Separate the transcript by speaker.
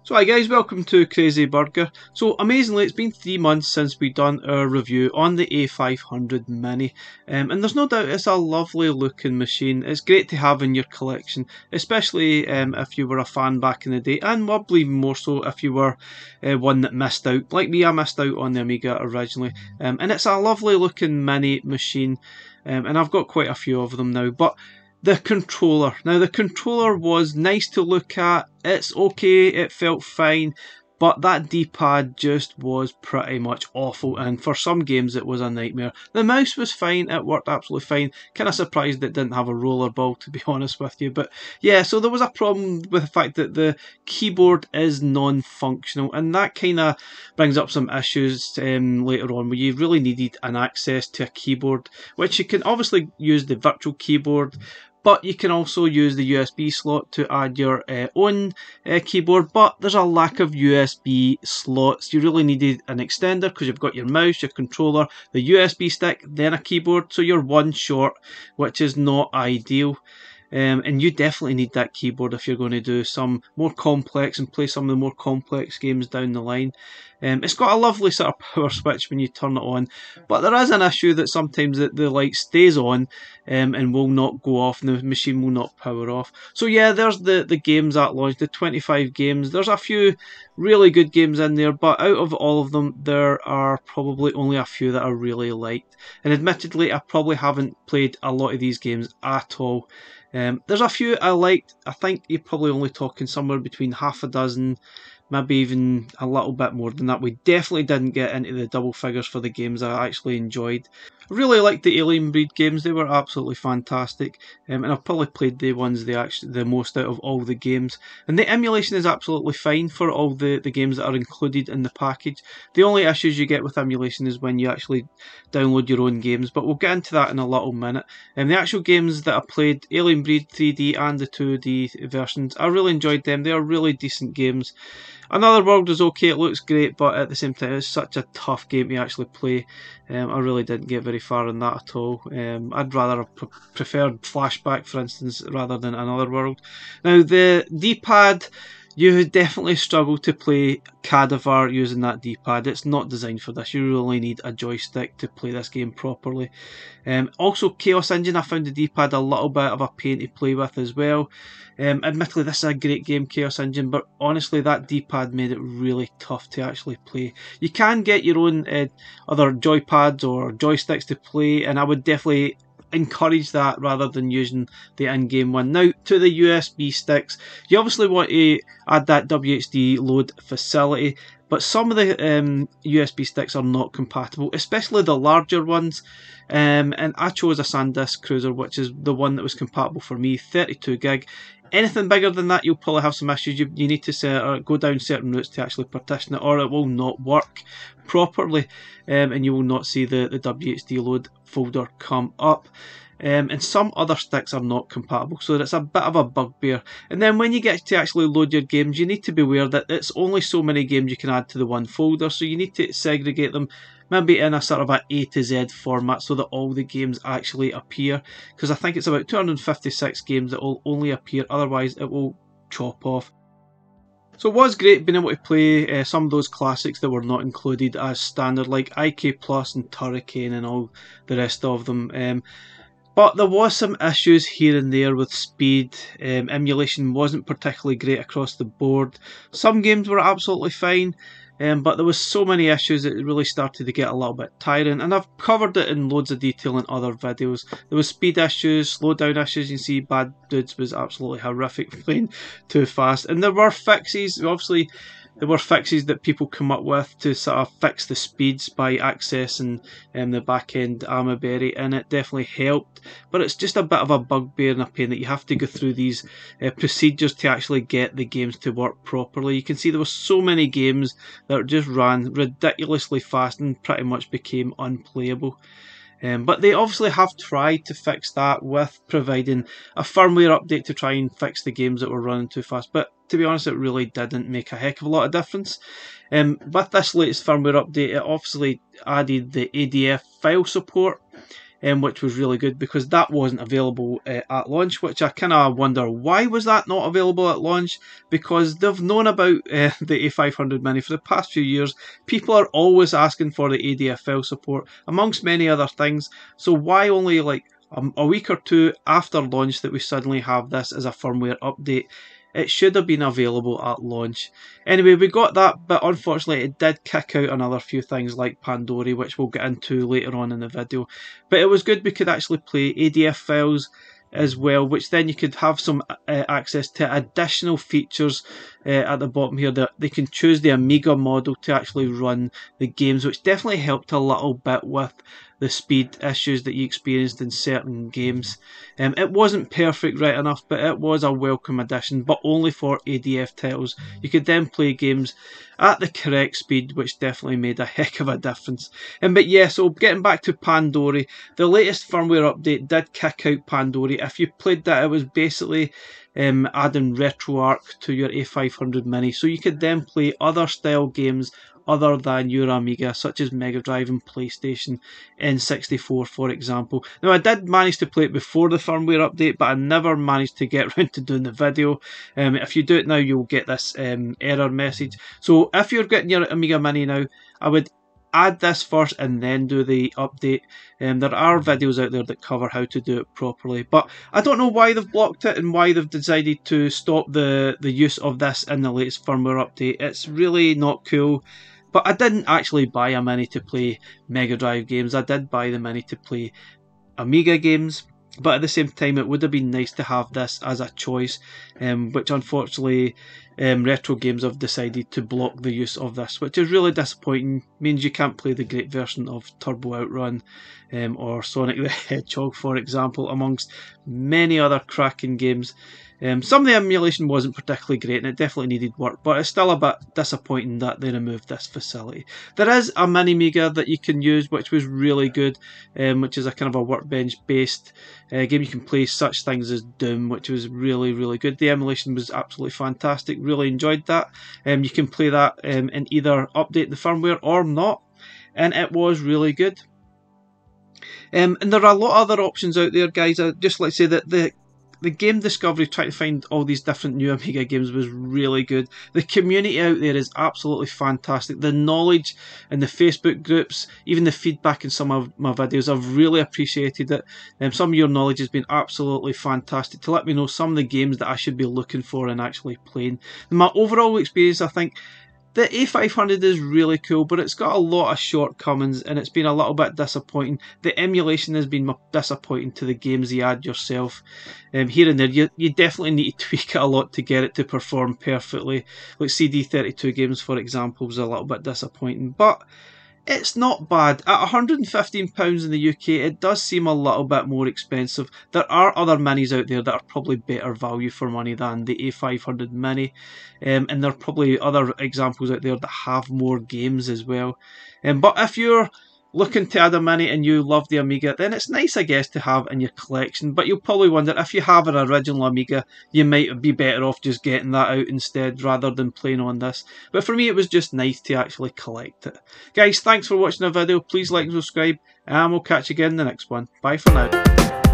Speaker 1: So hi guys, welcome to Crazy Burger. So amazingly, it's been 3 months since we done our review on the A500 Mini, and there's no doubt it's a lovely looking machine. It's great to have in your collection, especially if you were a fan back in the day, and probably even more so if you were one that missed out. Like me, I missed out on the Amiga originally, and it's a lovely looking mini machine, and I've got quite a few of them now. But the controller was nice to look at. It's okay, it felt fine, but that D-pad just was pretty much awful, and for some games it was a nightmare. The mouse was fine, it worked absolutely fine. Kind of surprised it didn't have a roller ball, to be honest with you, but yeah, so there was a problem with the fact that the keyboard is non-functional, and that kind of brings up some issues later on, where you really needed an access to a keyboard, which you can obviously use the virtual keyboard, but you can also use the USB slot to add your own keyboard, but there's a lack of USB slots. You really needed an extender because you've got your mouse, your controller, the USB stick, then a keyboard, so you're one short, which is not ideal. And you definitely need that keyboard if you're going to do some more complex and play some of the more complex games down the line. It's got a lovely sort of power switch when you turn it on, but there is an issue that sometimes the light stays on and will not go off, and the machine will not power off. So yeah, there's the games at launch, the 25 games. There's a few really good games in there, but out of all of them, there are probably only a few that I really liked. And admittedly, I probably haven't played a lot of these games at all. There's a few I liked. I think you're probably only talking somewhere between half a dozen, maybe even a little bit more than that. We definitely didn't get into the double figures for the games I actually enjoyed. I really liked the Alien Breed games. They were absolutely fantastic, and I've probably played the ones the most out of all the games. And the emulation is absolutely fine for all the games that are included in the package. The only issues you get with emulation is when you actually download your own games, but we'll get into that in a little minute. And the actual games that I played, Alien Breed 3D and the 2D versions, I really enjoyed them. They are really decent games. Another World is okay, it looks great, but at the same time it's such a tough game to actually play. I really didn't get very far in that at all. I'd rather have preferred Flashback, for instance, rather than Another World. Now the D-pad, you definitely struggle to play Cadaver using that D-pad. It's not designed for this. You really need a joystick to play this game properly. Also, Chaos Engine, I found the D-pad a little bit of a pain to play with as well. Admittedly, this is a great game, Chaos Engine, but honestly, that D-pad made it really tough to actually play. You can get your own other joypads or joysticks to play, and I would definitely encourage that rather than using the in-game one. Now, to the USB sticks, you obviously want to add that WHD load facility, but some of the USB sticks are not compatible, especially the larger ones. And I chose a SanDisk Cruiser, which is the one that was compatible for me, 32 gig. Anything bigger than that, you'll probably have some issues. You need to go down certain routes to actually partition it, or it will not work properly, and you will not see the WHD load folder come up. And some other sticks are not compatible, so it's a bit of a bugbear. And then when you get to actually load your games, you need to be aware that it's only so many games you can add to the one folder, so you need to segregate them, maybe in a sort of A to Z format, so that all the games actually appear, because I think it's about 256 games that will only appear, otherwise it will chop off. So it was great being able to play some of those classics that were not included as standard, like IK Plus and Turricane and all the rest of them. But there was some issues here and there with speed. Emulation wasn't particularly great across the board. Some games were absolutely fine, but there was so many issues that it really started to get a little bit tiring, and I've covered it in loads of detail in other videos. There was speed issues, slowdown issues. You can see Bad Dudes was absolutely horrific, playing too fast, and there were fixes. Obviously, there were fixes that people come up with to sort of fix the speeds by accessing the back-end Amaberry, and it definitely helped. But it's just a bit of a bugbear and a pain that you have to go through these procedures to actually get the games to work properly. You can see there were so many games that just ran ridiculously fast and pretty much became unplayable. But they obviously have tried to fix that with providing a firmware update to try and fix the games that were running too fast. But to be honest, it really didn't make a heck of a lot of difference. With this latest firmware update, it obviously added the ADF file support. which was really good because that wasn't available at launch, which I kind of wonder why was that not available at launch, because they've known about the A500 Mini for the past few years. People are always asking for the ADFL support amongst many other things, so why only like a week or two after launch that we suddenly have this as a firmware update? It should have been available at launch. Anyway, we got that, but unfortunately it did kick out another few things like Pandora, which we'll get into later on in the video. But it was good we could actually play ADF files as well, which then you could have some access to additional features at the bottom here, that they can choose the Amiga model to actually run the games, which definitely helped a little bit with the speed issues that you experienced in certain games. It wasn't perfect right enough, but it was a welcome addition, but only for ADF titles. You could then play games at the correct speed, which definitely made a heck of a difference. But yeah, so getting back to Pandora, the latest firmware update did kick out Pandora. If you played that, it was basically adding RetroArch to your A500 Mini, so you could then play other style games other than your Amiga, such as Mega Drive and PlayStation, N64 for example. Now I did manage to play it before the firmware update, but I never managed to get around to doing the video. If you do it now, you'll get this error message. So if you're getting your Amiga Mini now, I would add this first and then do the update. There are videos out there that cover how to do it properly, but I don't know why they've blocked it and why they've decided to stop the use of this in the latest firmware update. It's really not cool. But I didn't actually buy a Mini to play Mega Drive games. I did buy the Mini to play Amiga games, but at the same time it would have been nice to have this as a choice, which unfortunately Retro Games have decided to block the use of this, which is really disappointing. Means you can't play the great version of Turbo Outrun or Sonic the Hedgehog, for example, amongst many other cracking games. Some of the emulation wasn't particularly great and it definitely needed work, but it's still a bit disappointing that they removed this facility. There is a Mini Amiga that you can use, which was really good, which is a kind of a workbench based game. You can play such things as Doom, which was really, really good. The emulation was absolutely fantastic, really enjoyed that. You can play that and either update the firmware or not, and it was really good. And there are a lot of other options out there, guys. I'd just like to say that the game discovery, trying to find all these different new Amiga games, was really good. The community out there is absolutely fantastic. The knowledge in the Facebook groups, even the feedback in some of my videos, I've really appreciated it. Some of your knowledge has been absolutely fantastic to let me know some of the games that I should be looking for and actually playing. In my overall experience, I think the A500 is really cool, but it's got a lot of shortcomings and it's been a little bit disappointing. The emulation has been disappointing to the games you add yourself. Here and there, you definitely need to tweak it a lot to get it to perform perfectly. Like CD32 games, for example, was a little bit disappointing, but it's not bad. At £115 in the UK, it does seem a little bit more expensive. There are other minis out there that are probably better value for money than the A500 Mini, and there are probably other examples out there that have more games as well. But if you're looking to add a Mini and you love the Amiga, then it's nice, I guess, to have in your collection. But you'll probably wonder, if you have an original Amiga, you might be better off just getting that out instead rather than playing on this. But for me, it was just nice to actually collect it. Guys, thanks for watching the video. Please like and subscribe, and we'll catch you again in the next one. Bye for now.